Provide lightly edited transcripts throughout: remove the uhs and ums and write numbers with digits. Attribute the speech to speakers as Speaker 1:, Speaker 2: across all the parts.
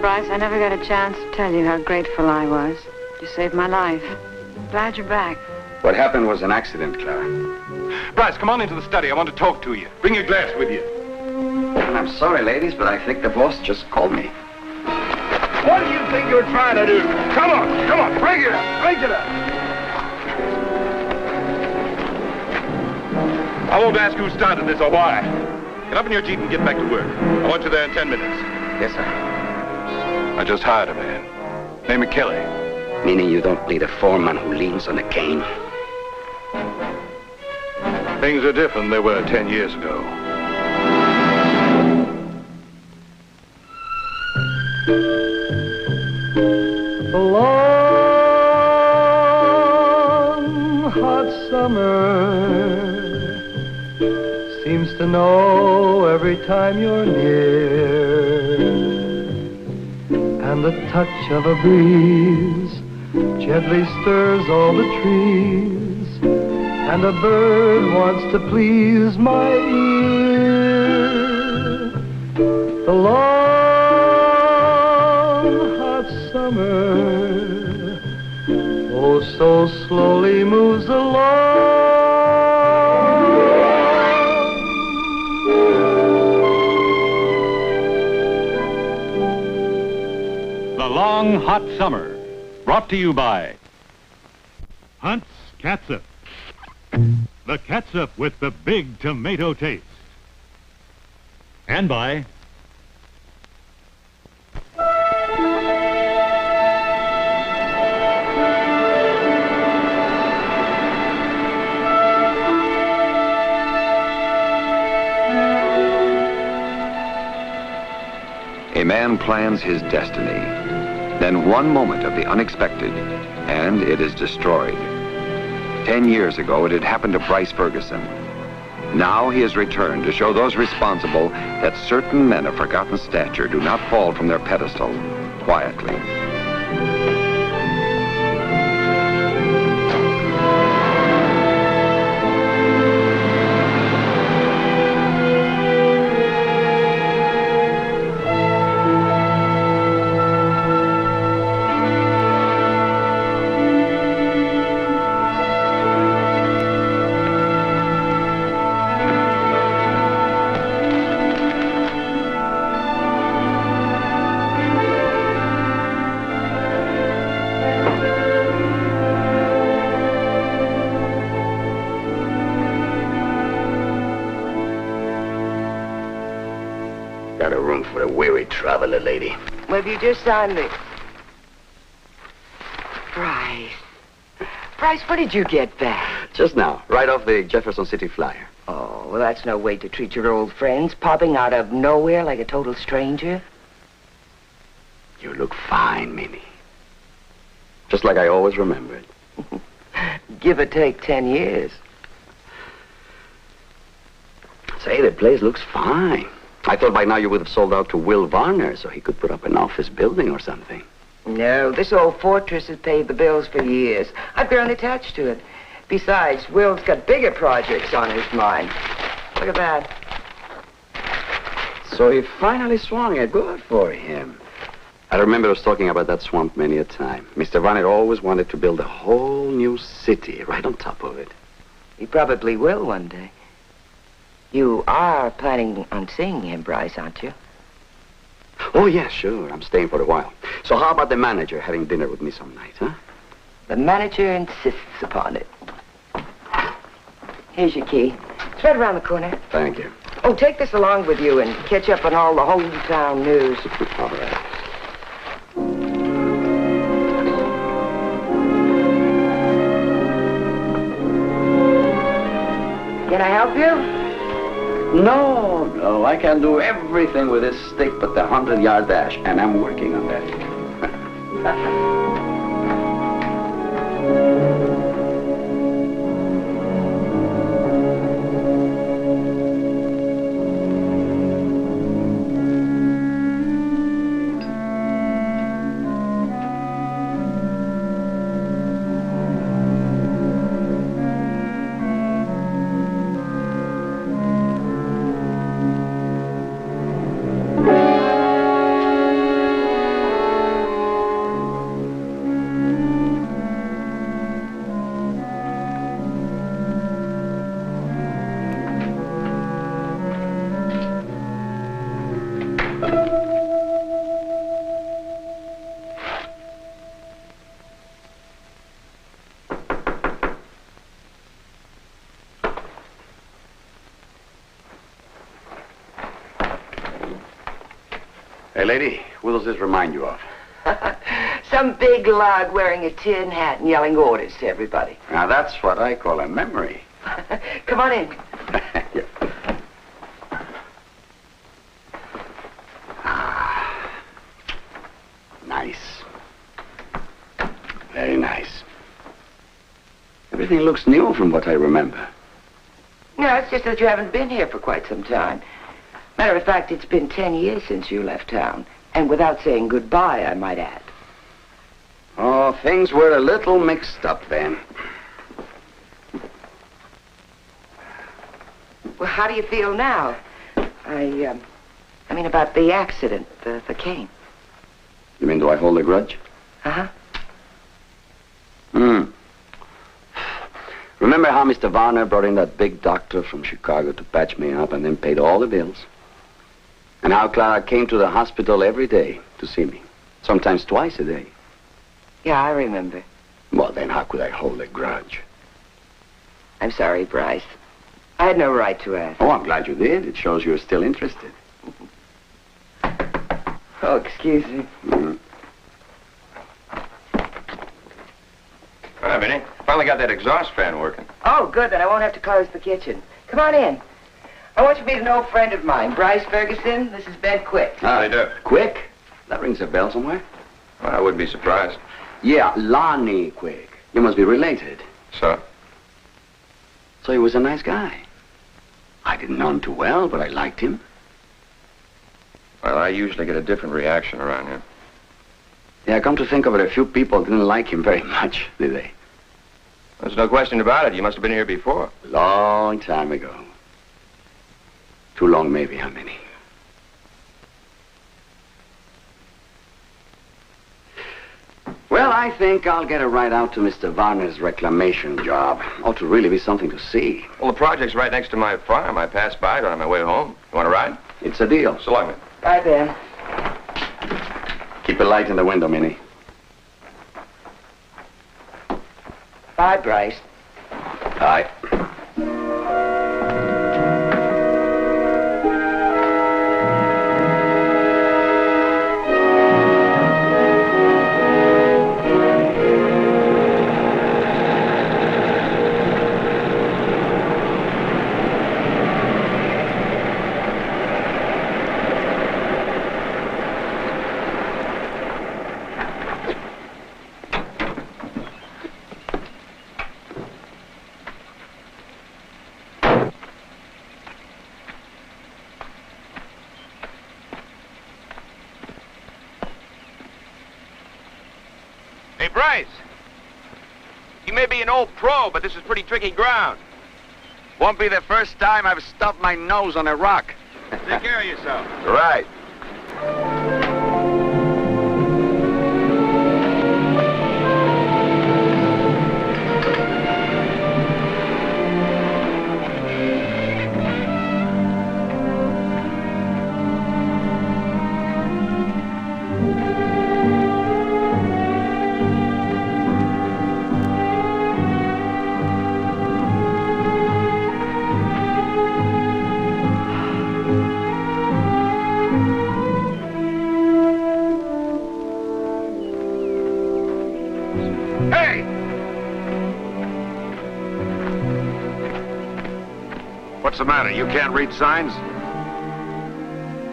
Speaker 1: Bryce, I never got a chance to tell you how grateful I was. You saved my life. Glad you're back.
Speaker 2: What happened was an accident, Clara.
Speaker 3: Bryce, come on into the study. I want to talk to you. Bring your glass with you.
Speaker 2: And I'm sorry, ladies, but I think the boss just called me.
Speaker 3: What do you think you're trying to do? Come on, break it up, I won't ask who started this or why. Get up in your Jeep and get back to work. I want you there in 10 minutes.
Speaker 2: Yes, sir.
Speaker 3: I just hired a man. Name of Kelly.
Speaker 2: Meaning you don't need a foreman who leans on a cane?
Speaker 3: Things are different than they were 10 years ago.
Speaker 4: The long, hot summer seems to know every time you're near, and the touch of a breeze gently stirs all the trees, and a bird wants to please my ear. The long, hot summer, oh, so slowly moves along.
Speaker 5: The Long Hot Summer, brought to you by Hunt's Catsup. The catsup with the big tomato taste. And by
Speaker 6: A man plans his destiny. Then one moment of the unexpected, and it is destroyed. 10 years ago, it had happened to Bryce Ferguson. Now he has returned to show those responsible that certain men of forgotten stature do not fall from their pedestal quietly.
Speaker 2: Got a room for a weary traveler, lady.
Speaker 7: Well, have you just signed the... Bryce, what did you get back?
Speaker 2: Just now, right off the Jefferson City flyer.
Speaker 7: Oh, well, that's no way to treat your old friends, popping out of nowhere like a total stranger.
Speaker 2: You look fine, Minnie. Just like I always remembered.
Speaker 7: Give or take 10 years.
Speaker 2: Say, the place looks fine. I thought by now you would have sold out to Will Varner so he could put up an office building or something.
Speaker 7: No, this old fortress has paid the bills for years. I've grown attached to it. Besides, Will's got bigger projects on his mind. Look at that.
Speaker 2: So he finally swung it. Good for him. I remember us talking about that swamp many a time. Mr. Varner always wanted to build a whole new city right on top of it.
Speaker 7: He probably will one day. You are planning on seeing him, Bryce, aren't you?
Speaker 2: Oh, yeah, sure. I'm staying for a while. So how about the manager having dinner with me some night, huh?
Speaker 7: The manager insists upon it. Here's your key. It's right around the corner.
Speaker 2: Thank you.
Speaker 7: Oh, take this along with you and catch up on all the hometown news.
Speaker 2: All right.
Speaker 7: Can I help you?
Speaker 2: No, I can do everything with this stick but the 100-yard dash, and I'm working on that. Hey, lady, what does this remind you of?
Speaker 7: Some big lug wearing a tin hat and yelling orders to everybody.
Speaker 2: Now, that's what I call a memory.
Speaker 7: Come on in.
Speaker 2: Yeah. Ah, nice. Very nice. Everything looks new from what I remember.
Speaker 7: No, it's just that you haven't been here for quite some time. Matter of fact, it's been 10 years since you left town. And without saying goodbye, I might add.
Speaker 2: Oh, things were a little mixed up then.
Speaker 7: Well, how do you feel now? I mean about the accident, the cane.
Speaker 2: You mean, do I hold a grudge?
Speaker 7: Uh-huh.
Speaker 2: Remember how Mr. Varner brought in that big doctor from Chicago to patch me up and then paid all the bills? And how Clara came to the hospital every day to see me. Sometimes twice a day.
Speaker 7: Yeah, I remember.
Speaker 2: Well, then how could I hold a grudge?
Speaker 7: I'm sorry, Bryce. I had no right to ask.
Speaker 2: Oh, I'm glad you did. It shows you're still interested.
Speaker 7: Oh, excuse me.
Speaker 8: Hi, Vinny. Finally got that exhaust fan working.
Speaker 7: Oh, good, then I won't have to close the kitchen. Come on in. I want you to meet an old friend of mine, Bryce Ferguson. This is Ben Quick.
Speaker 8: How do you do?
Speaker 2: Quick? That rings a bell somewhere.
Speaker 8: Well, I wouldn't be surprised.
Speaker 2: Yeah, Lonnie Quick. You must be related.
Speaker 8: So?
Speaker 2: So he was a nice guy. I didn't know him too well, but I liked him.
Speaker 8: Well, I usually get a different reaction around here.
Speaker 2: Yeah, come to think of it, a few people didn't like him very much, did they?
Speaker 8: There's no question about it. You must have been here before.
Speaker 2: Long time ago. Too long, maybe. How many? Well, I think I'll get a ride out to Mr. Varner's reclamation job. Ought to really be something to see.
Speaker 8: Well, the project's right next to my farm. I passed by it on my way home. You want to ride?
Speaker 2: It's a deal.
Speaker 8: So long, man.
Speaker 7: Bye, Ben.
Speaker 2: Keep a light in the window, Minnie.
Speaker 7: Bye, Bryce.
Speaker 2: Bye.
Speaker 3: Hey, Bryce. You may be an old pro, but this is pretty tricky ground.
Speaker 2: Won't be the first time I've stubbed my nose on a rock.
Speaker 3: Take care of yourself.
Speaker 2: Right.
Speaker 3: Hey! What's the matter? You can't read signs?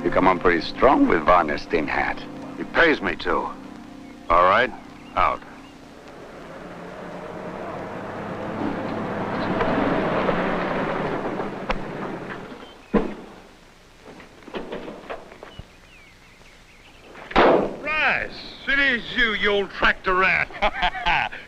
Speaker 2: You come on pretty strong with Varner's tin hat.
Speaker 3: He pays me to. All right, out. Bryce, it is you old tractor rat.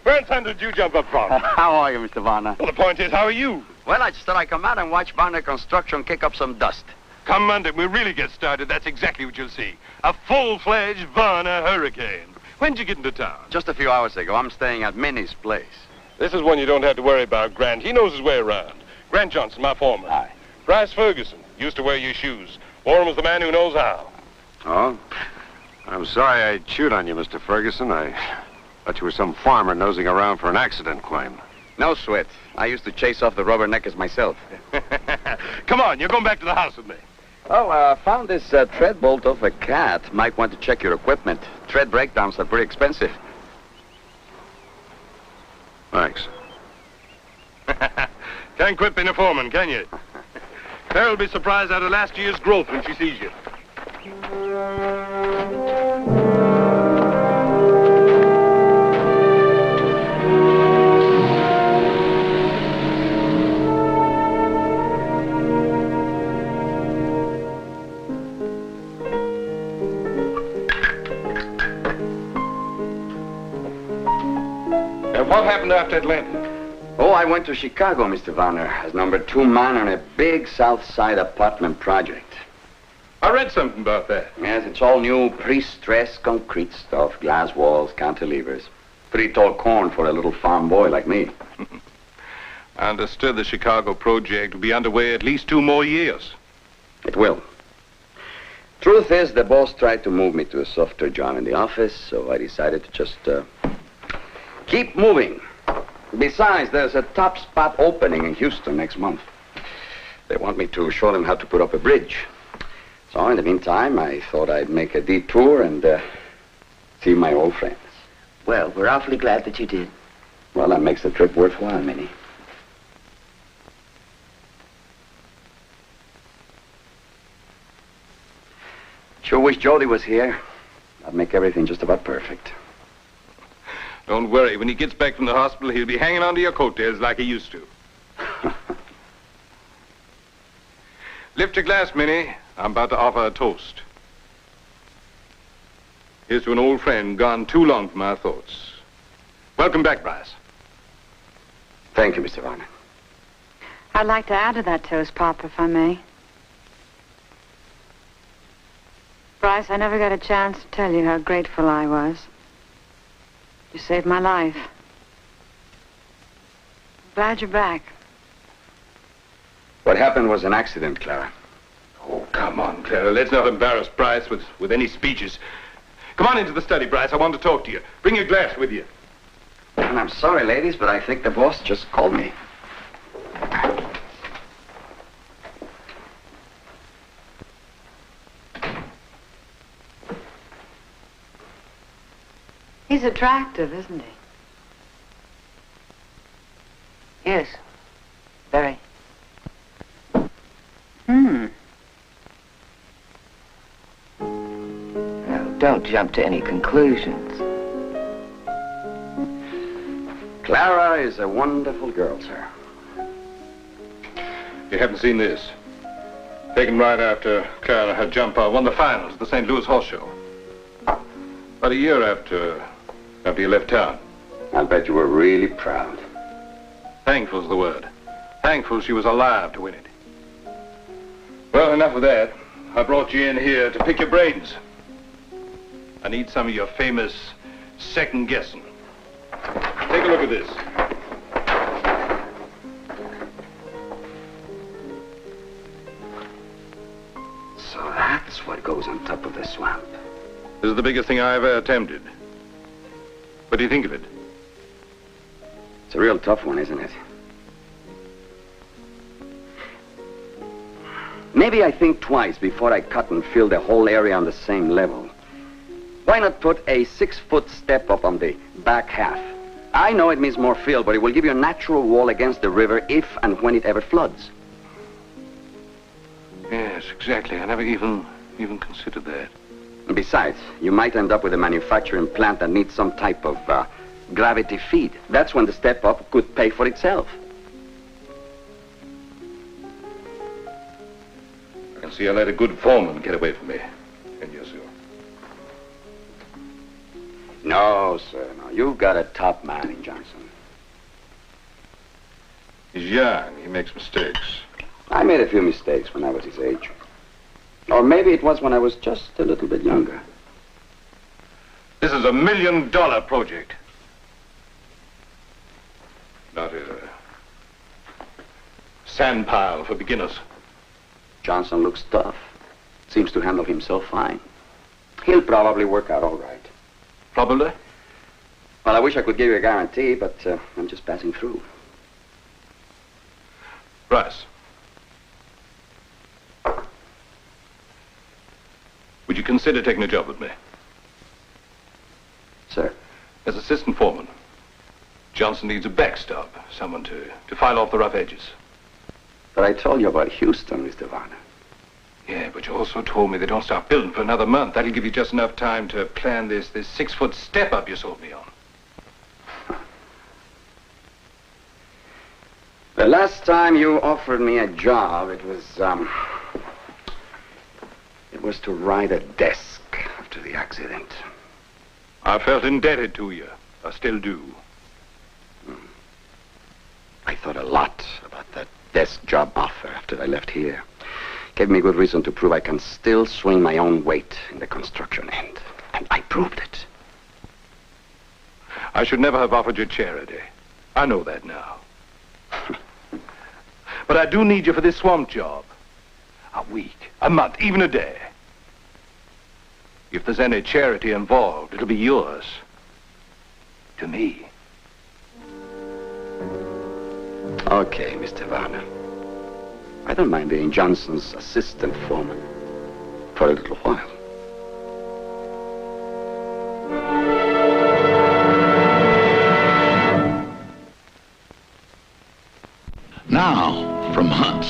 Speaker 3: Where in time did you jump up from?
Speaker 2: How are you, Mr. Varner?
Speaker 3: Well, the point is, how are you?
Speaker 2: Well, I just thought I'd come out and watch Varner Construction kick up some dust.
Speaker 3: Come Monday, we really get started. That's exactly what you'll see. A full-fledged Varner hurricane. When'd you get into town?
Speaker 2: Just a few hours ago. I'm staying at Minnie's place.
Speaker 3: This is one you don't have to worry about, Grant. He knows his way around. Grant Johnson, my foreman.
Speaker 2: Hi.
Speaker 3: Bryce Ferguson, used to wear your shoes. Warren was the man who knows how.
Speaker 9: Oh? I'm sorry I chewed on you, Mr. Ferguson. I thought you were some farmer nosing around for an accident claim.
Speaker 2: No sweat. I used to chase off the rubberneckers myself.
Speaker 3: Come on, you're going back to the house with me.
Speaker 2: Oh, found this tread bolt off a cat. Might want to check your equipment. Tread breakdowns are pretty expensive.
Speaker 9: Thanks.
Speaker 3: Can't quit being a foreman, can you? Claire will be surprised out of last year's growth when she sees you.
Speaker 9: What happened after Atlanta?
Speaker 2: Oh, I went to Chicago, Mr. Varner, as number 2 man on a big South Side apartment project.
Speaker 3: I read something about that.
Speaker 2: Yes, it's all new pre-stressed concrete stuff, glass walls, cantilevers. Pretty tall corn for a little farm boy like me.
Speaker 3: I understood the Chicago project will be underway at least 2 more years.
Speaker 2: It will. Truth is, the boss tried to move me to a softer job in the office, so I decided to just keep moving. Besides, there's a top spot opening in Houston next month. They want me to show them how to put up a bridge. So in the meantime, I thought I'd make a detour and see my old friends.
Speaker 7: Well, we're awfully glad that you did.
Speaker 2: Well, that makes the trip worthwhile, Minnie. Sure wish Jody was here. That'd make everything just about perfect.
Speaker 3: Don't worry. When he gets back from the hospital, he'll be hanging onto your coattails like he used to. Lift your glass, Minnie. I'm about to offer a toast. Here's to an old friend gone too long from our thoughts. Welcome back, Bryce.
Speaker 2: Thank you, Mr. Varner.
Speaker 1: I'd like to add to that toast, Pop, if I may. Bryce, I never got a chance to tell you how grateful I was. You saved my life. I'm glad you're back.
Speaker 2: What happened was an accident, Clara.
Speaker 3: Oh, come on, Clara. Let's not embarrass Bryce with any speeches. Come on into the study, Bryce. I want to talk to you. Bring your glass with you.
Speaker 2: And I'm sorry, ladies, but I think the boss just called me.
Speaker 1: He's attractive, isn't he?
Speaker 7: Yes. Very. Now, don't jump to any conclusions.
Speaker 2: Clara is a wonderful girl, sir.
Speaker 3: You haven't seen this. Taken right after Clara had jumper won the finals at the St. Louis Horse Show. About a year after you left town.
Speaker 2: I'll bet you were really proud.
Speaker 3: Thankful's the word. Thankful she was alive to win it. Well, enough of that. I brought you in here to pick your brains. I need some of your famous second guessing. Take a look at this.
Speaker 2: So that's what goes on top of the swamp.
Speaker 3: This is the biggest thing I ever attempted. What do you think of it?
Speaker 2: It's a real tough one, isn't it? Maybe I think twice before I cut and fill the whole area on the same level. Why not put a 6-foot step up on the back half? I know it means more fill, but it will give you a natural wall against the river if and when it ever floods.
Speaker 3: Yes, exactly. I never even considered that.
Speaker 2: And besides, you might end up with a manufacturing plant that needs some type of gravity feed. That's when the step up could pay for itself.
Speaker 3: I can see I let a good foreman get away from me. And you, sir?
Speaker 2: No, sir, no. You've got a top man in Johnson.
Speaker 3: He's young. He makes mistakes.
Speaker 2: I made a few mistakes when I was his age. Or maybe it was when I was just a little bit younger.
Speaker 3: This is $1 million project. Not a sand pile for beginners.
Speaker 2: Johnson looks tough. Seems to handle himself fine. He'll probably work out all right.
Speaker 3: Probably?
Speaker 2: Well, I wish I could give you a guarantee, but I'm just passing through.
Speaker 3: Bryce. Would you consider taking a job with me?
Speaker 2: Sir?
Speaker 3: As assistant foreman. Johnson needs a backstop, someone to file off the rough edges.
Speaker 2: But I told you about Houston, Mr. Varner.
Speaker 3: Yeah, but you also told me they don't start building for another month. That'll give you just enough time to plan this 6-foot step-up you sold me on.
Speaker 2: The last time you offered me a job, it was to ride a desk after the accident.
Speaker 3: I felt indebted to you. I still do.
Speaker 2: I thought a lot about that desk job offer after I left here. Gave me good reason to prove I can still swing my own weight in the construction end. And I proved it.
Speaker 3: I should never have offered you charity. I know that now. But I do need you for this swamp job. A week, a month, even a day. If there's any charity involved, it'll be yours. To me.
Speaker 2: Okay, Mr. Varner. I don't mind being Johnson's assistant foreman for a little while.
Speaker 10: Now, from Hunt's,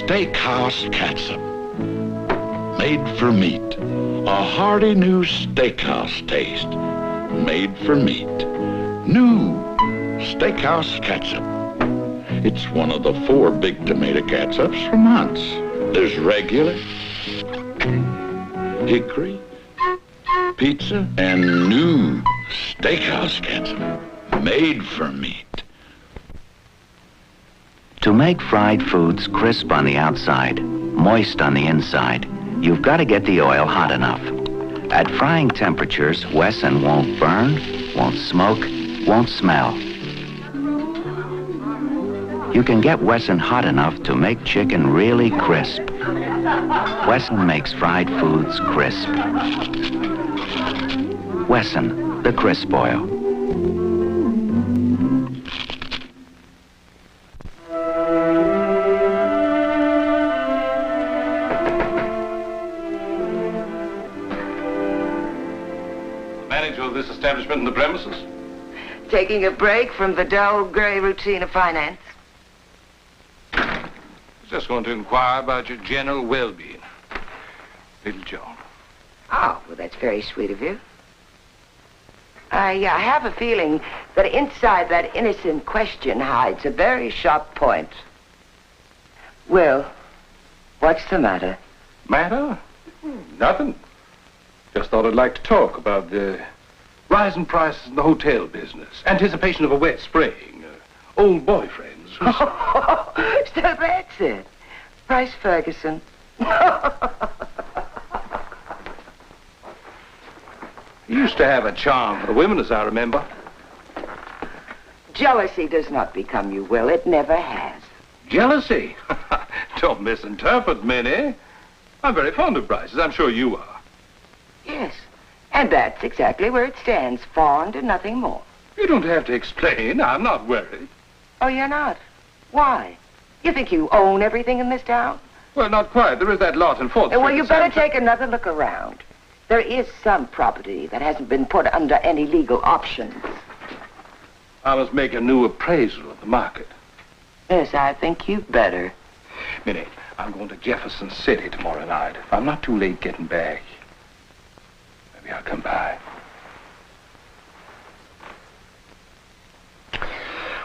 Speaker 10: Steakhouse Catsup. Made for meat. A hearty new steakhouse taste. Made for meat. New Steakhouse Catsup. It's one of the 4 big tomato catsups from Hunt's. There's regular, hickory, pizza, and new Steakhouse Catsup. Made for meat.
Speaker 11: To make fried foods crisp on the outside, moist on the inside, you've got to get the oil hot enough. At frying temperatures, Wesson won't burn, won't smoke, won't smell. You can get Wesson hot enough to make chicken really crisp. Wesson makes fried foods crisp. Wesson, the crisp oil.
Speaker 3: Manager of this establishment in the premises?
Speaker 7: Taking a break from the dull, gray routine of finance.
Speaker 3: Just going to inquire about your general well-being. Little Joan.
Speaker 7: Oh, well, that's very sweet of you. I have a feeling that inside that innocent question hides a very sharp point. Will, what's the matter?
Speaker 3: Matter? Nothing. Just thought I'd like to talk about the rising prices in the hotel business, anticipation of a wet spring, old boyfriends.
Speaker 7: So that's it. Price Ferguson.
Speaker 3: You used to have a charm for the women, as I remember.
Speaker 7: Jealousy does not become you, Will. It never has.
Speaker 3: Jealousy? Don't misinterpret, Minnie. I'm very fond of Bryce's. I'm sure you are.
Speaker 7: Yes. And that's exactly where it stands. Fond and nothing more.
Speaker 3: You don't have to explain. I'm not worried.
Speaker 7: Oh, you're not? Why? You think you own everything in this town?
Speaker 3: Well, not quite. There is that lot in Fort Street.
Speaker 7: Well, you better take another look around. There is some property that hasn't been put under any legal options.
Speaker 3: I must make a new appraisal of the market.
Speaker 7: Yes, I think you'd better.
Speaker 3: Minnie, I'm going to Jefferson City tomorrow night. If I'm not too late getting back, maybe I'll come by.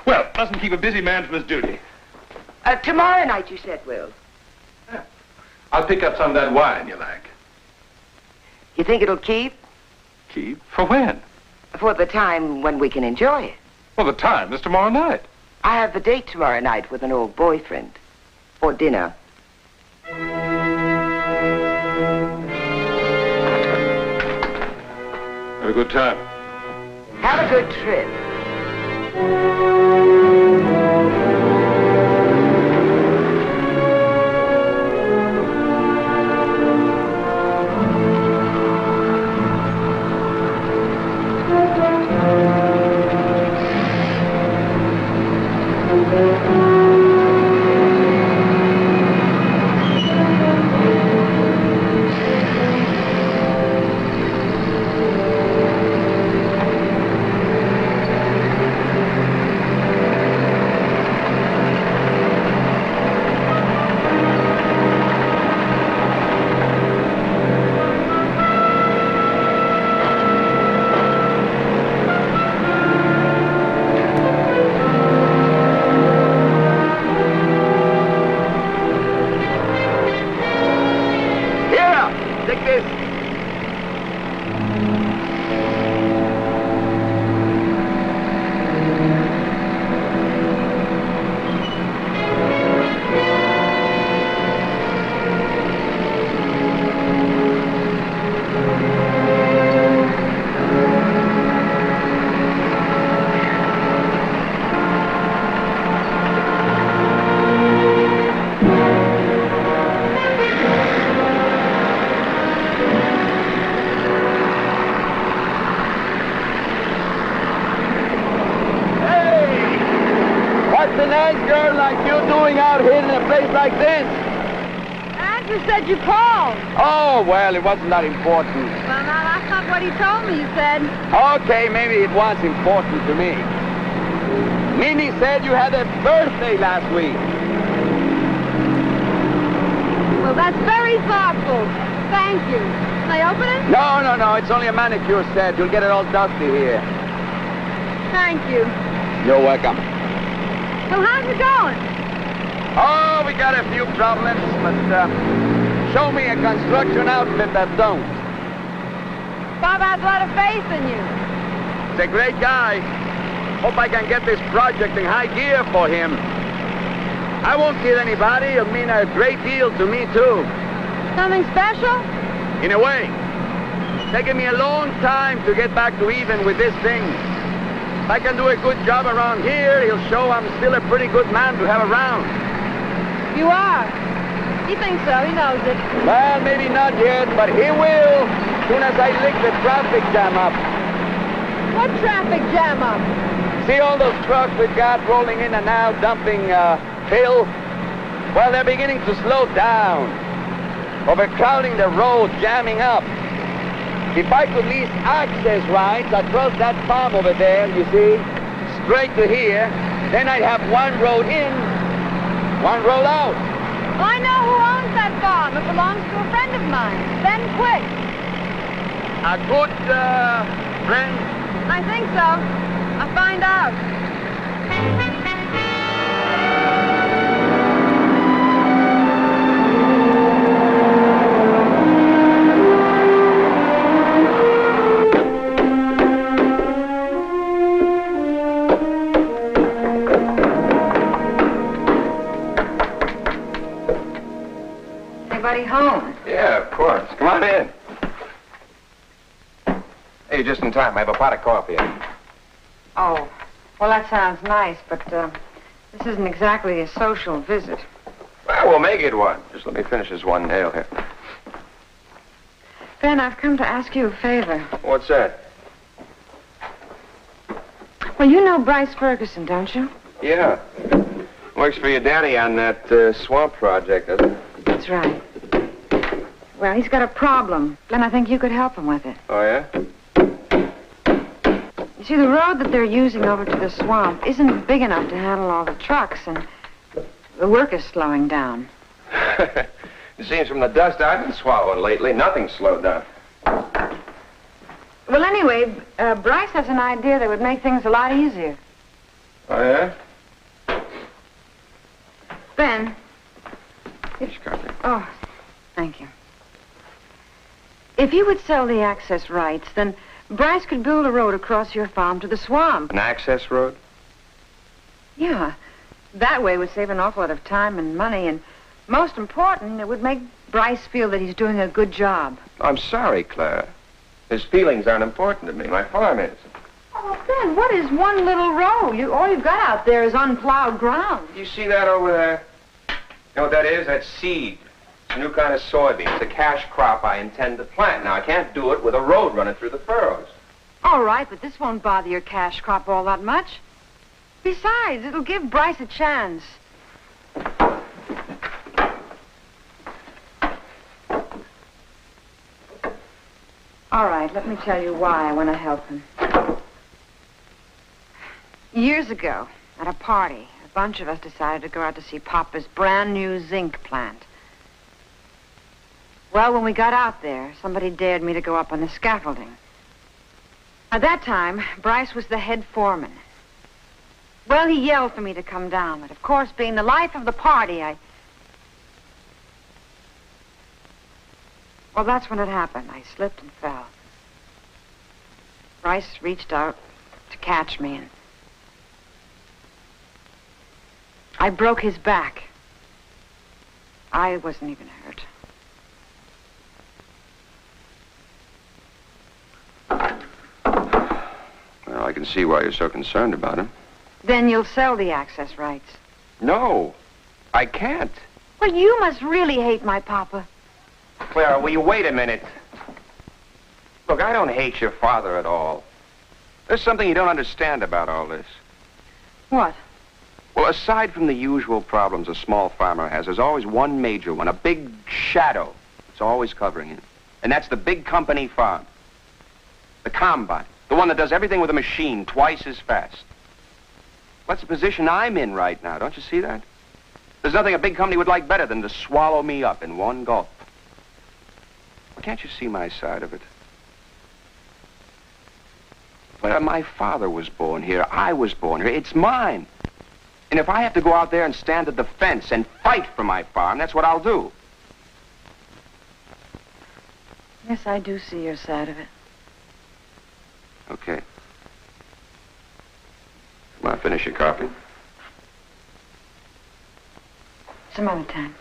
Speaker 3: Well, mustn't keep a busy man from his duty.
Speaker 7: Tomorrow night, you said, Will.
Speaker 3: Yeah. I'll pick up some of that wine you like.
Speaker 7: You think it'll keep?
Speaker 3: Keep? For when?
Speaker 7: For the time when we can enjoy it.
Speaker 3: Well, the time is tomorrow night.
Speaker 7: I have a date tomorrow night with an old boyfriend. For dinner.
Speaker 3: Have a good time.
Speaker 7: Have a good trip.
Speaker 2: place like this?
Speaker 1: Andrew said you called.
Speaker 2: Oh, well, it wasn't that important.
Speaker 1: Well, now, that's not what he told me, you said.
Speaker 2: Okay, maybe it was important to me. Minnie said you had a birthday last week.
Speaker 1: Well, that's very thoughtful. Thank you. Can I open it?
Speaker 2: No. It's only a manicure set. You'll get it all dusty here.
Speaker 1: Thank you.
Speaker 2: You're welcome.
Speaker 1: Well, how's it going?
Speaker 2: Oh, we got a few problems, but show me a construction outfit that don't.
Speaker 1: Bob has a lot of faith in you.
Speaker 2: He's a great guy. Hope I can get this project in high gear for him. I won't kill anybody. It'll mean a great deal to me, too.
Speaker 1: Something special?
Speaker 2: In a way. It's taken me a long time to get back to even with this thing. If I can do a good job around here, he'll show I'm still a pretty good man to have around.
Speaker 1: You are. He thinks so. He knows it.
Speaker 2: Well, maybe not yet, but he will. As soon as I lick the traffic jam up.
Speaker 1: What traffic jam up?
Speaker 2: See all those trucks we've got rolling in and out, dumping fill? Well, they're beginning to slow down. Overcrowding the road, jamming up. If I could lease access rights across that farm over there, you see, straight to here, then I'd have one road in, one road out.
Speaker 1: Well, I know who owns that farm. It belongs to a friend of mine, Ben Quick.
Speaker 2: A good friend?
Speaker 1: I think so. I'll find out.
Speaker 7: Anybody home?
Speaker 8: Yeah, of course. Come on in. Hey, just in time. I have a pot of coffee.
Speaker 1: Oh, well, that sounds nice, but this isn't exactly a social visit.
Speaker 8: Well, we'll make it one. Just let me finish this one nail here.
Speaker 1: Ben, I've come to ask you a favor.
Speaker 8: What's that?
Speaker 1: Well, you know Bryce Ferguson, don't you?
Speaker 8: Yeah. Works for your daddy on that swamp project, doesn't it?
Speaker 1: That's right. Well, he's got a problem. Glenn, I think you could help him with it.
Speaker 8: Oh, yeah?
Speaker 1: You see, the road that they're using over to the swamp isn't big enough to handle all the trucks, and the work is slowing down.
Speaker 8: It seems from the dust I've been swallowing lately, nothing's slowed down.
Speaker 1: Well, anyway, Bryce has an idea that would make things a lot easier.
Speaker 8: Oh, yeah?
Speaker 1: Ben. Oh, thank you. If you would sell the access rights, then Bryce could build a road across your farm to the swamp.
Speaker 8: An access road?
Speaker 1: Yeah. That way it would save an awful lot of time and money, and most important, it would make Bryce feel that he's doing a good job.
Speaker 8: I'm sorry, Claire. His feelings aren't important to me. My farm is.
Speaker 1: Oh, Ben, what is one little road? All you've got out there is unplowed ground.
Speaker 8: You see that over there? You know what that is? That's seed. It's a new kind of soybean. It's a cash crop I intend to plant. Now, I can't do it with a road running through the furrows.
Speaker 1: All right, but this won't bother your cash crop all that much. Besides, it'll give Bryce a chance. All right, let me tell you why I want to help him. Years ago, at a party, a bunch of us decided to go out to see Papa's brand new zinc plant. Well, when we got out there, somebody dared me to go up on the scaffolding. At that time, Bryce was the head foreman. Well, he yelled for me to come down, but of course, being the life of the party, Well, that's when it happened. I slipped and fell. Bryce reached out to catch me, and I broke his back. I wasn't even hurt.
Speaker 8: Well, I can see why you're so concerned about him.
Speaker 1: Then you'll sell the access rights.
Speaker 8: No, I can't.
Speaker 1: Well, you must really hate my papa.
Speaker 8: Clara, will you wait a minute? Look, I don't hate your father at all. There's something you don't understand about all this.
Speaker 1: What?
Speaker 8: Well, aside from the usual problems a small farmer has, there's always one major one, a big shadow. It's always covering him. And that's the big company farm. The combine. The one that does everything with a machine twice as fast. That's the position I'm in right now. Don't you see that? There's nothing a big company would like better than to swallow me up in one gulp. Well, can't you see my side of it? Well, my father was born here. I was born here. It's mine. And if I have to go out there and stand at the fence and fight for my farm, that's what I'll do.
Speaker 1: Yes, I do see your side of it.
Speaker 8: Okay. Come on, finish your coffee.
Speaker 1: Some other time.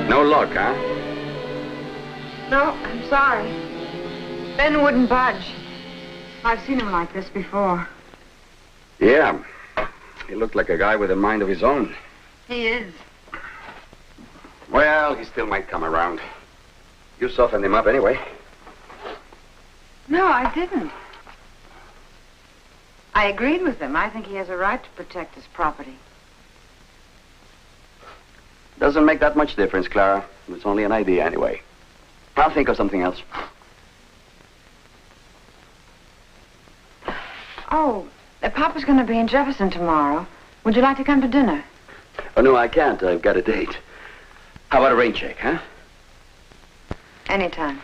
Speaker 2: No luck, huh?
Speaker 1: No, I'm sorry. Ben wouldn't budge. I've seen him like this before.
Speaker 2: Yeah. He looked like a guy with a mind of his own.
Speaker 1: He is.
Speaker 2: Well, he still might come around. You softened him up anyway.
Speaker 1: No, I didn't. I agreed with him. I think he has a right to protect his property.
Speaker 2: Doesn't make that much difference, Clara. It's only an idea anyway. I'll think of something else.
Speaker 1: Oh, Papa's going to be in Jefferson tomorrow. Would you like to come to dinner?
Speaker 2: Oh, no, I can't. I've got a date. How about a rain check, huh?
Speaker 1: Anytime.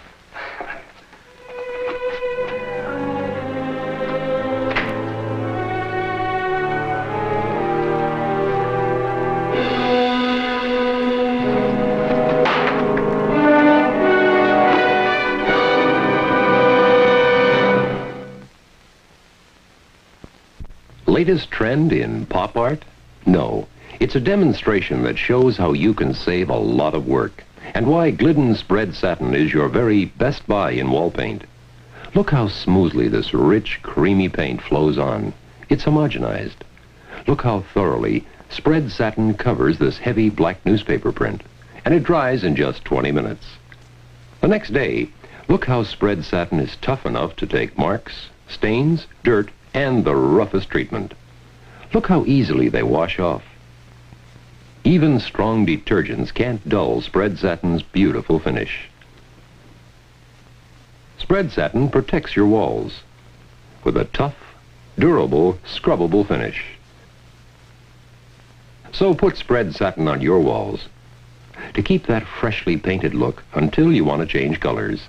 Speaker 12: Latest trend in pop art? No. It's a demonstration that shows how you can save a lot of work and why Glidden Spread Satin is your very best buy in wall paint. Look how smoothly this rich, creamy paint flows on. It's homogenized. Look how thoroughly Spread Satin covers this heavy black newspaper print, and it dries in just 20 minutes. The next day, look how Spread Satin is tough enough to take marks, stains, dirt, and the roughest treatment. Look how easily they wash off. Even strong detergents can't dull Spread Satin's beautiful finish. Spread Satin protects your walls with a tough, durable, scrubbable finish. So put Spread Satin on your walls to keep that freshly painted look until you want to change colors.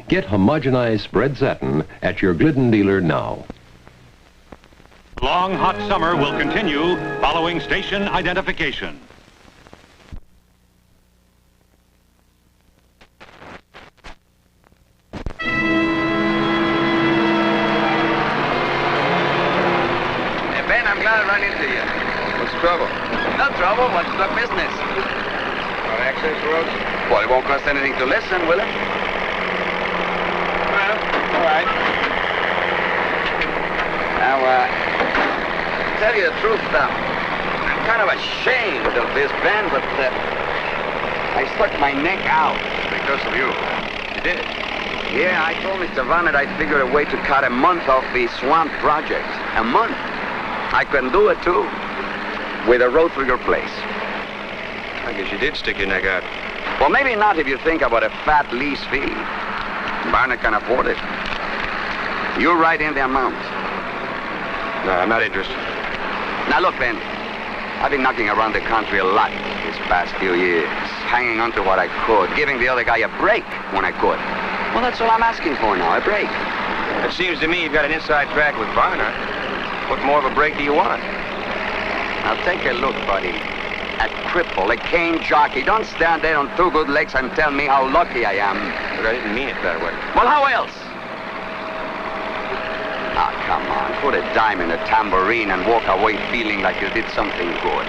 Speaker 12: Get homogenized Spread Satin at your Glidden dealer now.
Speaker 5: Long hot summer will continue following station identification.
Speaker 2: Hey, Ben, I'm glad I ran into you.
Speaker 8: What's the trouble?
Speaker 2: No trouble. What's the business?
Speaker 8: On access roads?
Speaker 2: Well, it won't cost anything to listen, will it?
Speaker 8: Well, all right.
Speaker 2: Now, tell you the truth, I'm kind of ashamed of this, Ben, but I stuck my neck out.
Speaker 8: Because of you. You did?
Speaker 2: Yeah, I told Mr. Vannet I'd figure a way to cut a month off the swamp project. A month. I couldn't do it, too. With a road through your place.
Speaker 8: I guess you did stick your neck out.
Speaker 2: Well, maybe not if you think about a fat lease fee. Barnett can afford it. You write in the amount.
Speaker 8: No, I'm not interested.
Speaker 2: Now, look, Ben. I've been knocking around the country a lot these past few years, hanging on to what I could, giving the other guy a break when I could. Well, that's all I'm asking for now, a break.
Speaker 8: It seems to me you've got an inside track with Barnett. What more of a break do you want?
Speaker 2: Now, take a look, buddy. A cripple, a cane jockey. Don't stand there on two good legs and tell me how lucky I am.
Speaker 8: But I didn't mean it that way.
Speaker 2: Well, how else? Ah, come on. Put a dime in a tambourine and walk away feeling like you did something good.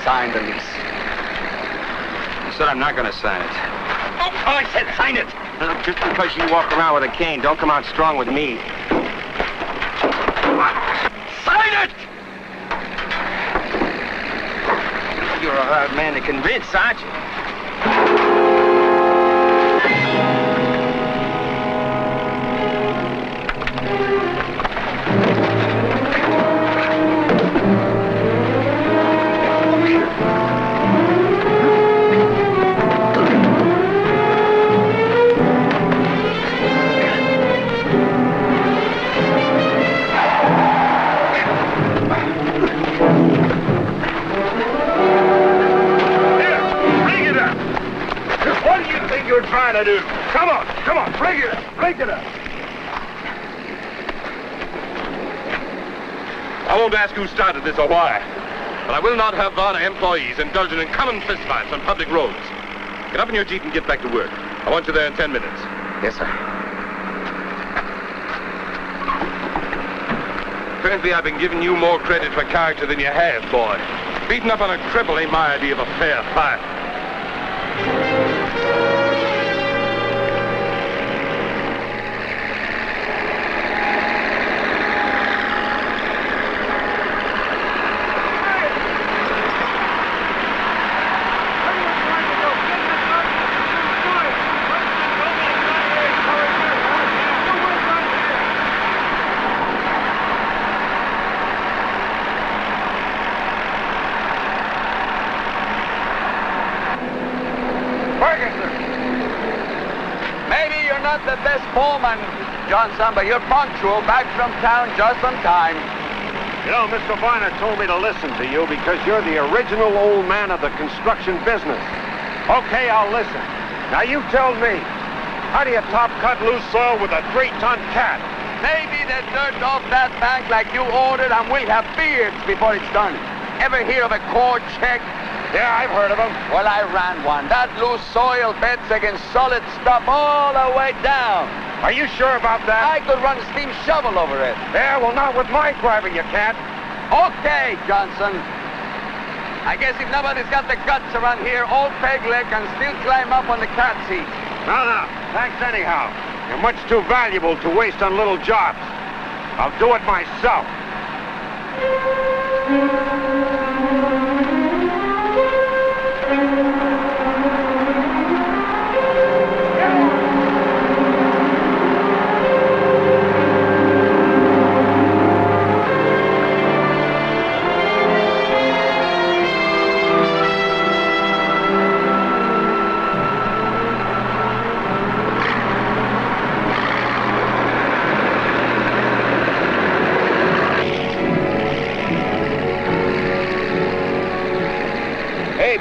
Speaker 2: Sign the lease.
Speaker 8: You said I'm not going to sign it.
Speaker 2: Oh, I said sign it.
Speaker 8: Look, just because you walk around with a cane, don't come out strong with me.
Speaker 2: Sign it!
Speaker 8: You're a hard man to convince, aren't you?
Speaker 3: trying to do? Come on, break it up. I won't ask who started this or why, but I will not have Varna employees indulging in common fistfights on public roads. Get up in your jeep and get back to work. I want you there in 10 minutes.
Speaker 2: Yes, sir.
Speaker 3: Apparently, I've been giving you more credit for character than you have, boy. Beating up on a cripple ain't my idea of a fair fight.
Speaker 2: The best foreman, Johnson, but you're punctual, back from town just on time.
Speaker 9: You know, Mr. Varner told me to listen to you because you're the original old man of the construction business. Okay, I'll listen. Now you tell me, how do you top cut loose soil with a 3-ton cat?
Speaker 2: Maybe the dirt off that bank like you ordered and we'll have beards before it's done. Ever hear of a core check?
Speaker 9: Yeah, I've heard of them.
Speaker 2: Well, I ran one. That loose soil beds against solid stuff all the way down.
Speaker 9: Are you sure about that?
Speaker 2: I could run a steam shovel over it.
Speaker 9: Yeah, well, not with my driver, you can't.
Speaker 2: Okay, Johnson. I guess if nobody's got the guts around here, old Peg Leg can still climb up on the cat seat.
Speaker 9: No, thanks anyhow. You're much too valuable to waste on little jobs. I'll do it myself.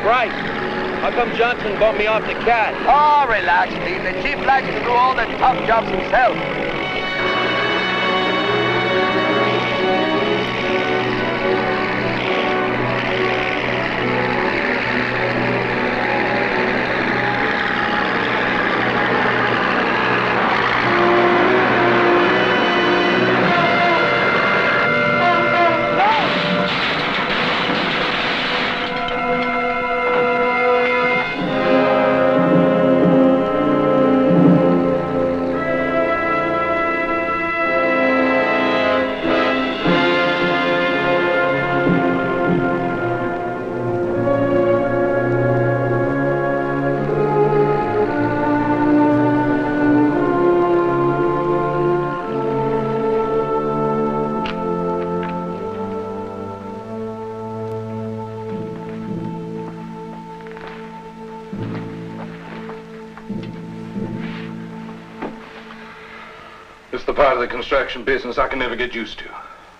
Speaker 13: Bryce, how come Johnson bumped me off the cat?
Speaker 2: Oh, relax, Steve. The chief likes to do all the tough jobs himself.
Speaker 3: It's the part of the construction business I can never get used to.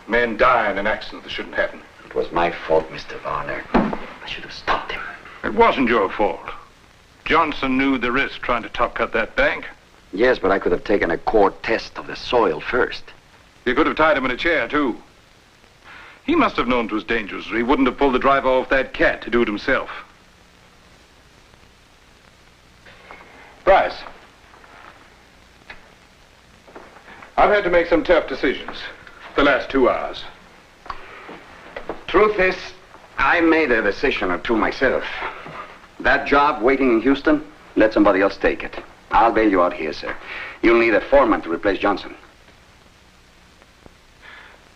Speaker 3: Men dying in accidents that shouldn't happen.
Speaker 2: It was my fault, Mr. Varner. I should have stopped him.
Speaker 3: It wasn't your fault. Johnson knew the risk trying to top cut that bank.
Speaker 2: Yes, but I could have taken a core test of the soil first.
Speaker 3: You could have tied him in a chair, too. He must have known it was dangerous, or he wouldn't have pulled the driver off that cat to do it himself. Bryce. I've had to make some tough decisions the last 2 hours.
Speaker 2: Truth is, I made a decision or two myself. That job waiting in Houston, let somebody else take it. I'll bail you out here, sir. You'll need a foreman to replace Johnson.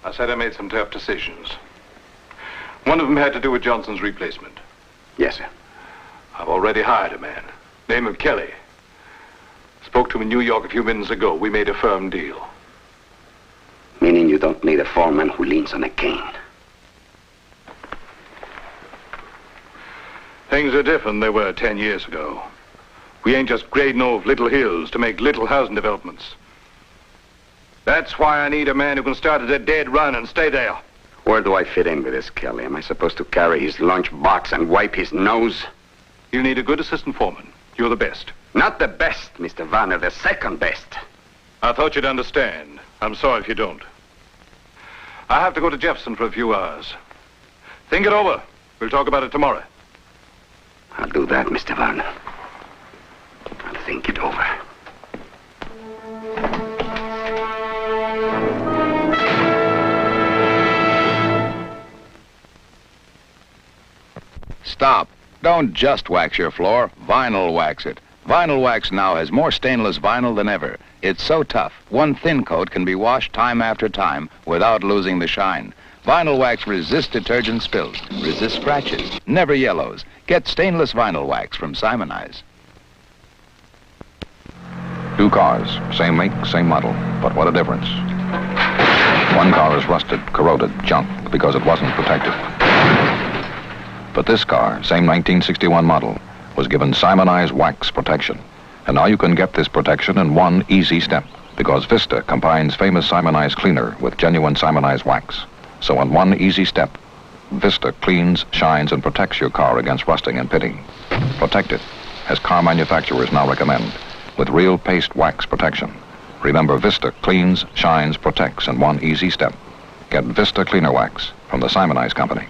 Speaker 3: I said I made some tough decisions. One of them had to do with Johnson's replacement.
Speaker 2: Yes, sir.
Speaker 3: I've already hired a man. Name of Kelly. Spoke to him in New York a few minutes ago. We made a firm deal.
Speaker 2: Meaning you don't need a foreman who leans on a cane.
Speaker 3: Things are different than they were 10 years ago. We ain't just grading off little hills to make little housing developments. That's why I need a man who can start at a dead run and stay there.
Speaker 2: Where do I fit in with this, Kelly? Am I supposed to carry his lunch box and wipe his nose?
Speaker 3: You need a good assistant foreman. You're the best.
Speaker 2: Not the best, Mr. Warner, the second best.
Speaker 3: I thought you'd understand. I'm sorry if you don't. I have to go to Jefferson for a few hours. Think it over. We'll talk about it tomorrow.
Speaker 2: I'll do that, Mr. Warner. I'll think it over.
Speaker 14: Stop. Don't just wax your floor, vinyl wax it. Vinyl Wax now has more stainless vinyl than ever. It's so tough, one thin coat can be washed time after time without losing the shine. Vinyl Wax resists detergent spills, resists scratches, never yellows. Get stainless vinyl wax from Simonize.
Speaker 6: Two cars, same make, same model, but what a difference. One car is rusted, corroded, junk, because it wasn't protected. But this car, same 1961 model, was given Simonize wax protection. And now you can get this protection in one easy step, because Vista combines famous Simonize cleaner with genuine Simonize wax. So in one easy step, Vista cleans, shines, and protects your car against rusting and pitting. Protect it, as car manufacturers now recommend, with real paste wax protection. Remember, Vista cleans, shines, protects in one easy step. Get Vista Cleaner Wax from the Simonize Company.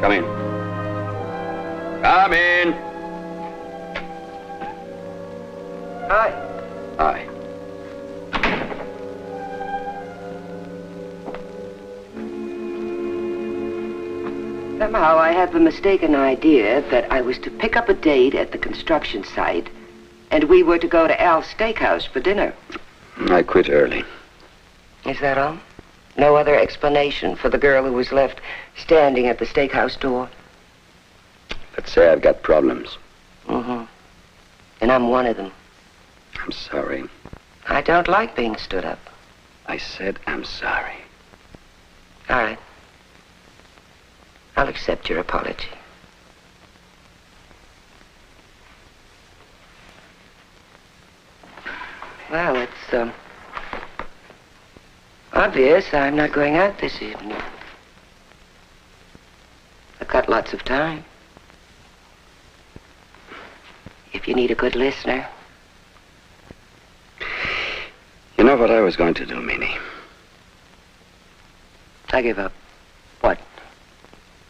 Speaker 2: Come in. Come in.
Speaker 7: Hi.
Speaker 2: Hi.
Speaker 7: Somehow I had the mistaken idea that I was to pick up a date at the construction site, and we were to go to Al's Steakhouse for dinner.
Speaker 2: I quit early.
Speaker 7: Is that all? No other explanation for the girl who was left standing at the steakhouse door?
Speaker 2: Let's say I've got problems.
Speaker 7: Mm-hmm. And I'm one of them.
Speaker 2: I'm sorry.
Speaker 7: I don't like being stood up.
Speaker 2: I said I'm sorry.
Speaker 7: All right. I'll accept your apology. Well, it's, obvious I'm not going out this evening. I've got lots of time. If you need a good listener.
Speaker 2: You know what I was going to do, Minnie?
Speaker 7: I give up. What?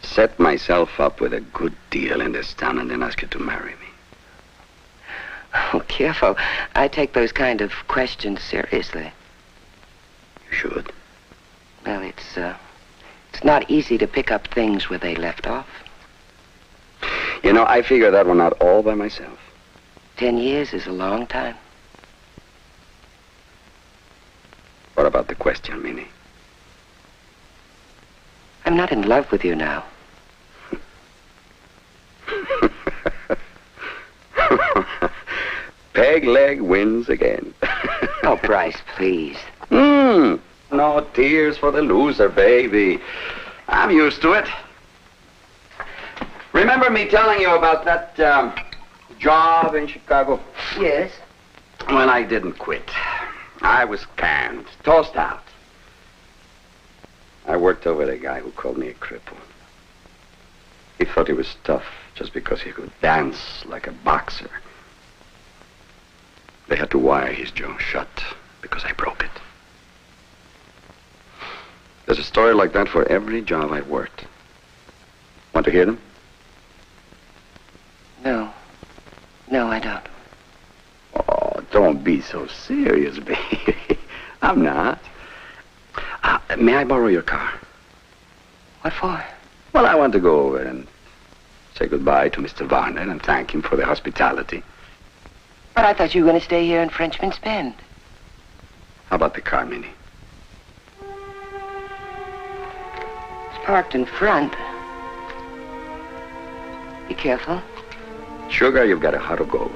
Speaker 2: Set myself up with a good deal in this town and then ask you to marry me.
Speaker 7: Oh, careful. I take those kind of questions seriously.
Speaker 2: You should.
Speaker 7: Well, it's not easy to pick up things where they left off.
Speaker 2: You know, I figured that one out all by myself.
Speaker 7: 10 years is a long time.
Speaker 2: What about the question, Minnie?
Speaker 7: I'm not in love with you now.
Speaker 2: Peg leg wins again.
Speaker 7: Oh, Bryce, please.
Speaker 2: No tears for the loser, baby. I'm used to it. Remember me telling you about that job in Chicago?
Speaker 7: Yes.
Speaker 2: Well, I didn't quit. I was canned, tossed out. I worked over a guy who called me a cripple. He thought he was tough just because he could dance like a boxer. They had to wire his jaw shut because I broke it. There's a story like that for every job I worked. Want to hear them?
Speaker 7: No. No, I don't.
Speaker 2: Oh, don't be so serious, baby. I'm not. May I borrow your car?
Speaker 7: What for?
Speaker 2: Well, I want to go over and say goodbye to Mr. Warner and thank him for the hospitality.
Speaker 7: But I thought you were going to stay here in Frenchman's Bend.
Speaker 2: How about the car, Minnie?
Speaker 7: parked in front. Be careful.
Speaker 2: Sugar, you've got a heart of gold.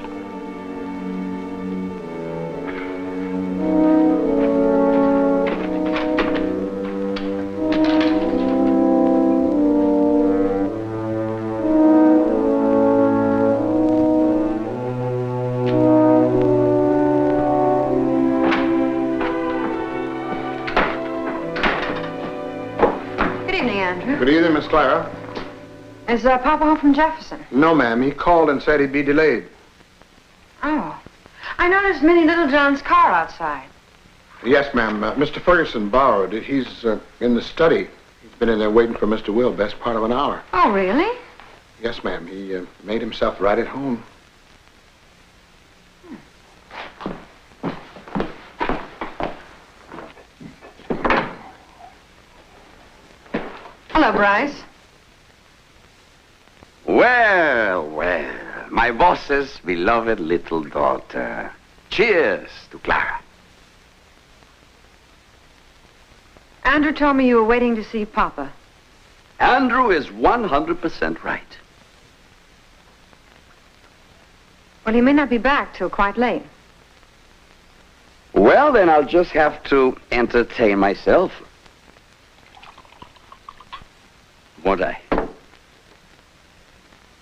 Speaker 15: Good evening, Miss Clara.
Speaker 1: Is Papa home from Jefferson?
Speaker 15: No, ma'am. He called and said he'd be delayed.
Speaker 1: Oh. I noticed Minnie Littlejohn's car outside.
Speaker 15: Yes, ma'am. Mr. Ferguson borrowed it. He's in the study. He's been in there waiting for Mr. Will best part of an hour.
Speaker 1: Oh, really?
Speaker 15: Yes, ma'am. He made himself right at home.
Speaker 1: Hello, Bryce.
Speaker 2: Well, well, my boss's beloved little daughter. Cheers to Clara.
Speaker 1: Andrew told me you were waiting to see Papa.
Speaker 2: Andrew is 100% right.
Speaker 1: Well, he may not be back till quite late.
Speaker 2: Well, then I'll just have to entertain myself. Won't I?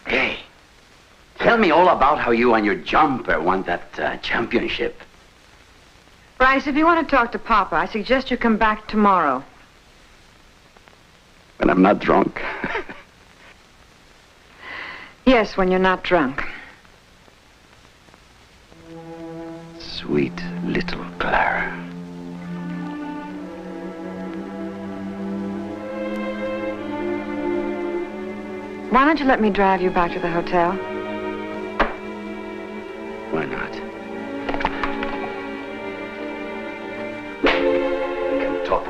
Speaker 2: Hey, tell me all about how you and your jumper won that championship.
Speaker 1: Bryce, if you want to talk to Papa, I suggest you come back tomorrow.
Speaker 2: When I'm not drunk.
Speaker 1: Yes, when you're not drunk.
Speaker 2: Sweet little Clara.
Speaker 1: Why don't you let me drive you back to the hotel?
Speaker 2: Why not? We can talk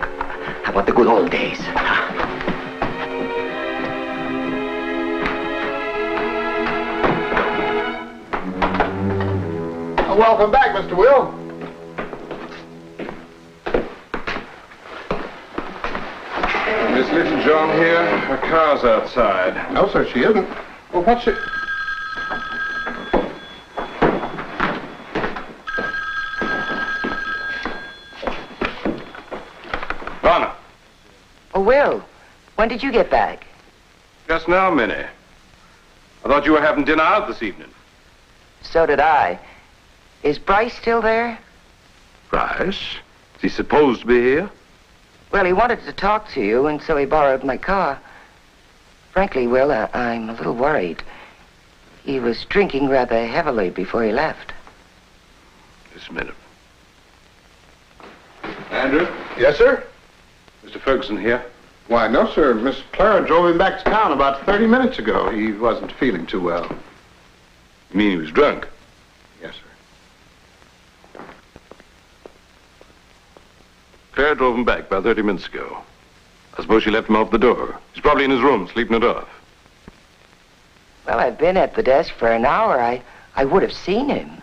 Speaker 2: about the good old days.
Speaker 15: Welcome back, Mr. Will.
Speaker 3: Miss Littlejohn here. Her car's outside.
Speaker 15: No, sir, she isn't. Well, what's it?
Speaker 3: Donna.
Speaker 7: Oh, Will, when did you get back?
Speaker 3: Just now, Minnie. I thought you were having dinner out this evening.
Speaker 7: So did I. Is Bryce still there?
Speaker 3: Bryce? Is he supposed to be here?
Speaker 7: Well, he wanted to talk to you, and so he borrowed my car. Frankly, Will, I'm a little worried. He was drinking rather heavily before he left.
Speaker 3: Just a minute. Andrew?
Speaker 15: Yes, sir?
Speaker 3: Mr. Ferguson here?
Speaker 15: Why, no, sir. Miss Clara drove him back to town about 30 minutes ago. He wasn't feeling too well.
Speaker 3: You mean he was drunk?
Speaker 15: Yes, sir.
Speaker 3: Claire drove him back about 30 minutes ago. I suppose she left him off the door. He's probably in his room, sleeping it off.
Speaker 7: Well, I've been at the desk for an hour. I would have seen him.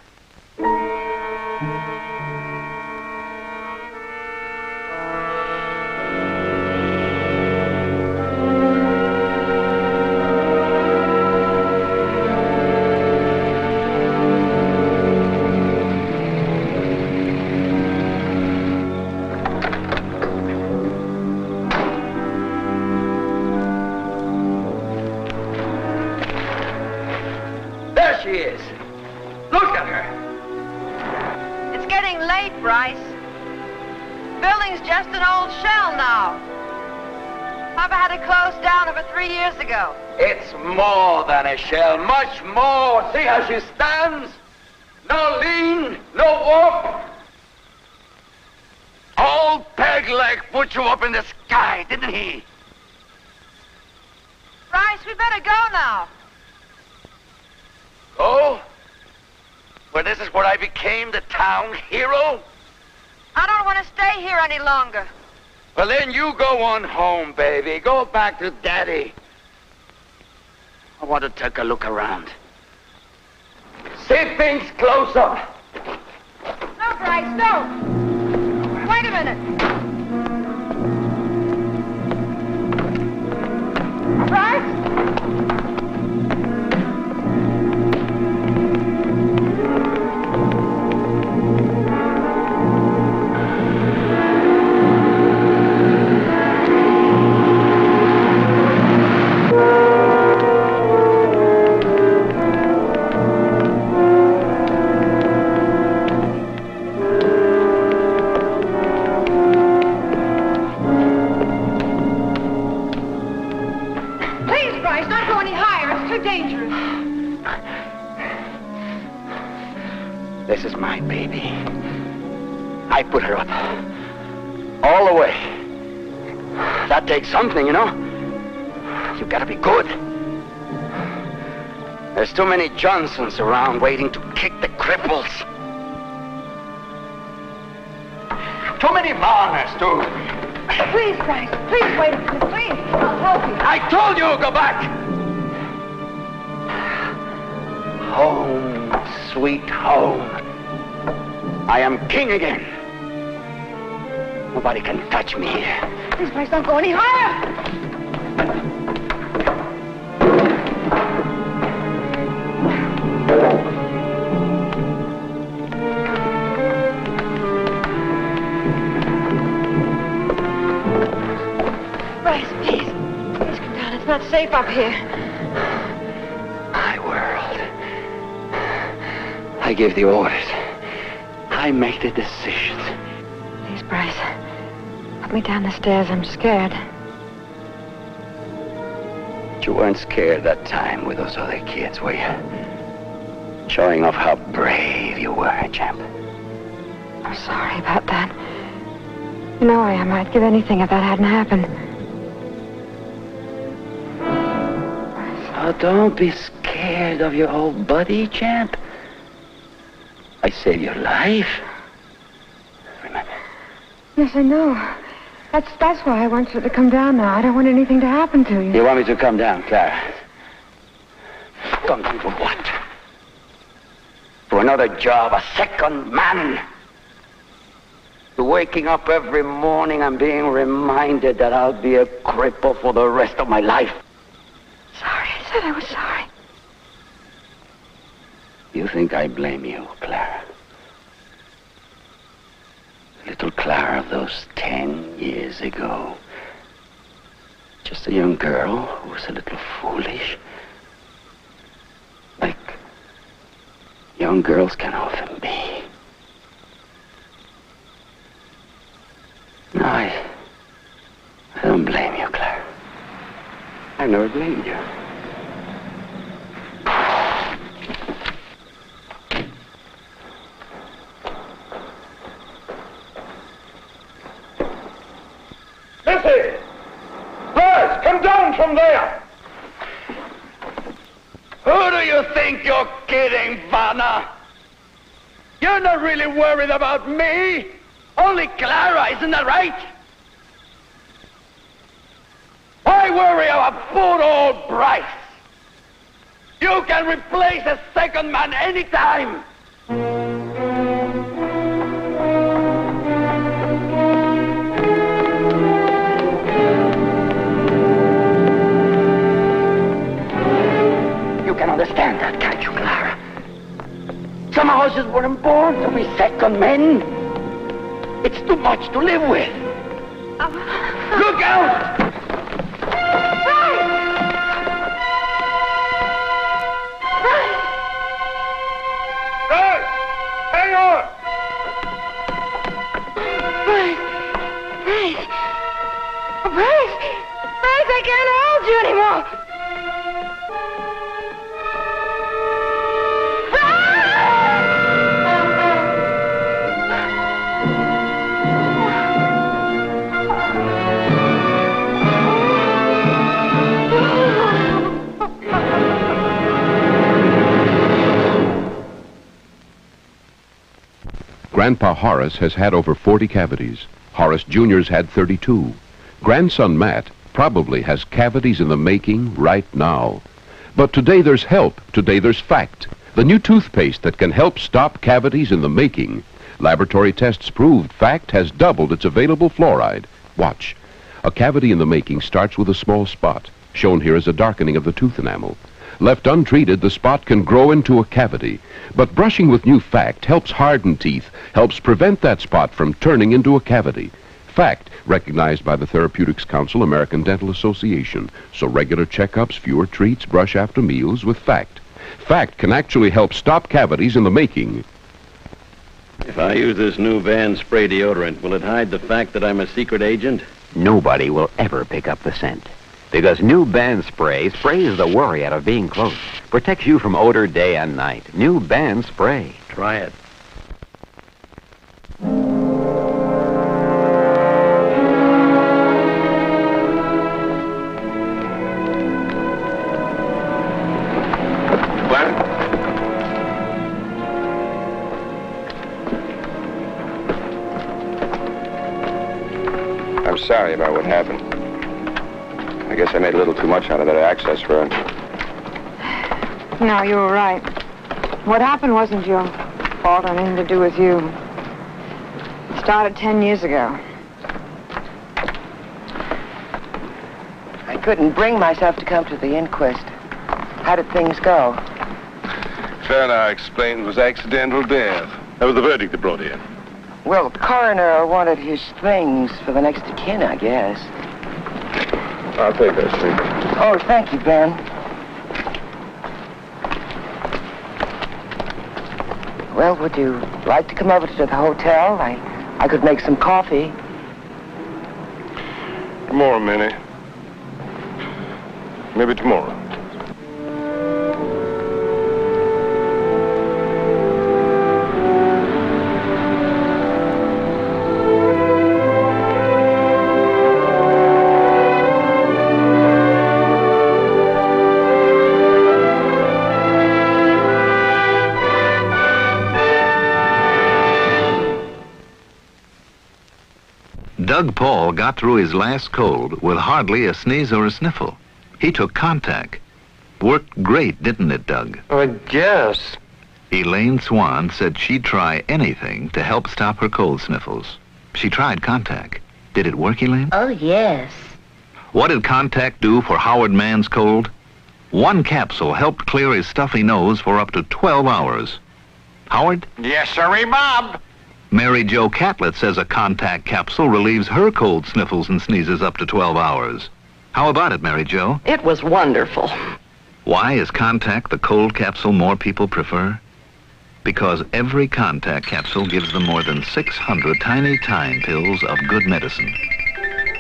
Speaker 2: She is. Look at her.
Speaker 1: It's getting late, Bryce. Building's just an old shell now. Papa had it closed down over 3 years ago.
Speaker 2: It's more than a shell, much more. See how she stands? No lean, no walk. Old peg leg put you up in the sky, didn't he?
Speaker 1: Bryce, we better go now.
Speaker 2: Oh? Well, this is where I became the town hero?
Speaker 1: I don't want to stay here any longer.
Speaker 2: Well, then you go on home, baby. Go back to Daddy. I want to take a look around. See things close up.
Speaker 1: No, Bryce, no. Wait a minute. Bryce, don't go any higher. It's too dangerous.
Speaker 2: This is my baby. I put her up. All the way. That takes something, you know? You've got to be good. There's too many Johnsons around waiting to kick the cripples. Too many Varners, too.
Speaker 1: Please, Bryce. Please wait a minute. Please. I'll help you.
Speaker 2: I told you, go back. Home, sweet home. I am king again. Nobody can touch me here.
Speaker 1: Please, Bryce, don't go any higher. Bryce, please. Please come down. It's not safe up here.
Speaker 2: My world. I give the orders. I make the decisions.
Speaker 1: Please, Bryce. Put me down the stairs. I'm scared.
Speaker 2: You weren't scared that time with those other kids, were you? Showing off how brave you were, champ.
Speaker 1: I'm sorry about that. You know I am. I'd give anything if that hadn't happened.
Speaker 2: Oh, don't be scared of your old buddy, champ. I saved your life. Remember?
Speaker 1: Yes, I know. That's why I want you to come down now. I don't want anything to happen to you.
Speaker 2: You want me to come down, Clara? Come down for what? For another job, a second man. To waking up every morning and being reminded that I'll be a cripple for the rest of my life.
Speaker 1: Sorry, I said I was sorry.
Speaker 2: You think I blame you, Clara? Little Clara of those 10 years ago. Just a young girl who was a little foolish. Like young girls can often be. No, I don't blame you, Clara. I've never blamed you.
Speaker 9: Missy! Bryce, come down from there!
Speaker 2: Who do you think you're kidding, Vanna? You're not really worried about me. Only Clara, isn't that right? Why worry about poor old Bryce? You can replace a second man anytime. You can understand that, can't you, Clara? Some houses weren't born to be second men. It's too much to live with. Look out!
Speaker 9: Bryce! Hang on!
Speaker 1: Bryce! Bryce! Bryce, I can't hold you anymore!
Speaker 16: Grandpa Horace has had over 40 cavities. Horace Jr.'s had 32. Grandson Matt probably has cavities in the making right now. But today there's help. Today there's Fact, the new toothpaste that can help stop cavities in the making. Laboratory tests proved Fact has doubled its available fluoride. Watch. A cavity in the making starts with a small spot. Shown here is a darkening of the tooth enamel. Left untreated, the spot can grow into a cavity. But brushing with new Fact helps harden teeth, helps prevent that spot from turning into a cavity. Fact, recognized by the Therapeutics Council, American Dental Association. So regular checkups, fewer treats, brush after meals with Fact. Fact can actually help stop cavities in the making.
Speaker 17: If I use this new Van spray deodorant, will it hide the fact that I'm a secret agent?
Speaker 11: Nobody will ever pick up the scent.
Speaker 6: Because new Band Spray sprays the worry out of being close. Protects you from odor day and night. New Band Spray.
Speaker 17: Try it.
Speaker 8: I'm sorry about what happened. I guess I made a little too much out of that access road.
Speaker 1: No, you were right. What happened wasn't your fault or anything to do with you. It started 10 years ago.
Speaker 7: I couldn't bring myself to come to the inquest. How did things go?
Speaker 3: Fairnow explained it was accidental death. That was the verdict they brought in.
Speaker 7: Well, the coroner wanted his things for the next of kin, I guess.
Speaker 3: I'll take that, Steve.
Speaker 7: Oh, thank you, Ben. Well, would you like to come over to the hotel? I could make some coffee.
Speaker 3: Tomorrow, Minnie. Maybe tomorrow.
Speaker 14: Doug Paul got through his last cold with hardly a sneeze or a sniffle. He took contact. Worked great, didn't it, Doug?
Speaker 18: I guess.
Speaker 14: Elaine Swan said she'd try anything to help stop her cold sniffles. She tried contact. Did it work, Elaine?
Speaker 19: Oh, yes.
Speaker 14: What did contact do for Howard Mann's cold? One capsule helped clear his stuffy nose for up to 12 hours. Howard?
Speaker 9: Yes, sirree, Bob.
Speaker 14: Mary Jo Catlett says a contact capsule relieves her cold sniffles and sneezes up to 12 hours. How about it, Mary Jo?
Speaker 19: It was wonderful.
Speaker 14: Why is contact the cold capsule more people prefer? Because every contact capsule gives them more than 600 tiny time pills of good medicine.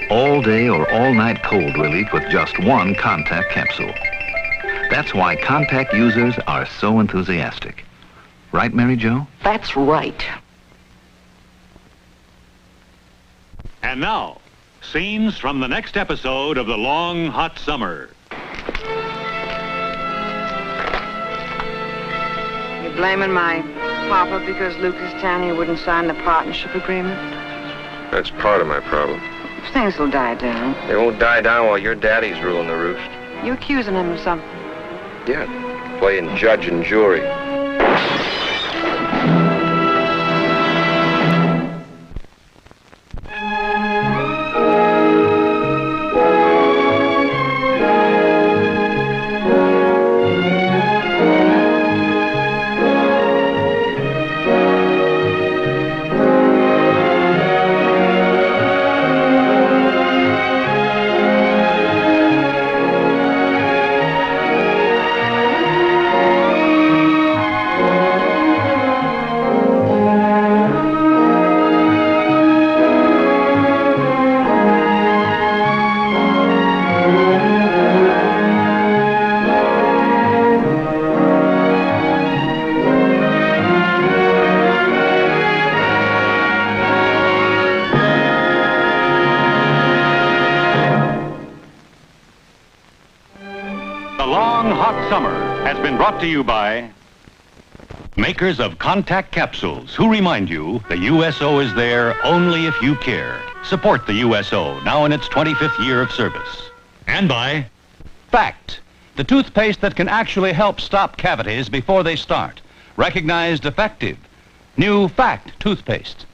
Speaker 14: All day or all night cold relief with just one contact capsule. That's why contact users are so enthusiastic. Right, Mary Jo?
Speaker 19: That's right.
Speaker 5: And now, scenes from the next episode of The Long Hot Summer.
Speaker 1: You blaming my papa because Lucas Tanny wouldn't sign the partnership agreement?
Speaker 8: That's part of my problem.
Speaker 1: Things will die down.
Speaker 8: They won't die down while your daddy's ruling the roost.
Speaker 1: You accusing him of something?
Speaker 8: Yeah, playing judge and jury.
Speaker 5: Summer has been brought to you by makers of contact capsules, who remind you the USO is there only if you care. Support the USO, now in its 25th year of service. And by
Speaker 20: Fact, the toothpaste that can actually help stop cavities before they start. Recognized effective. New Fact toothpaste.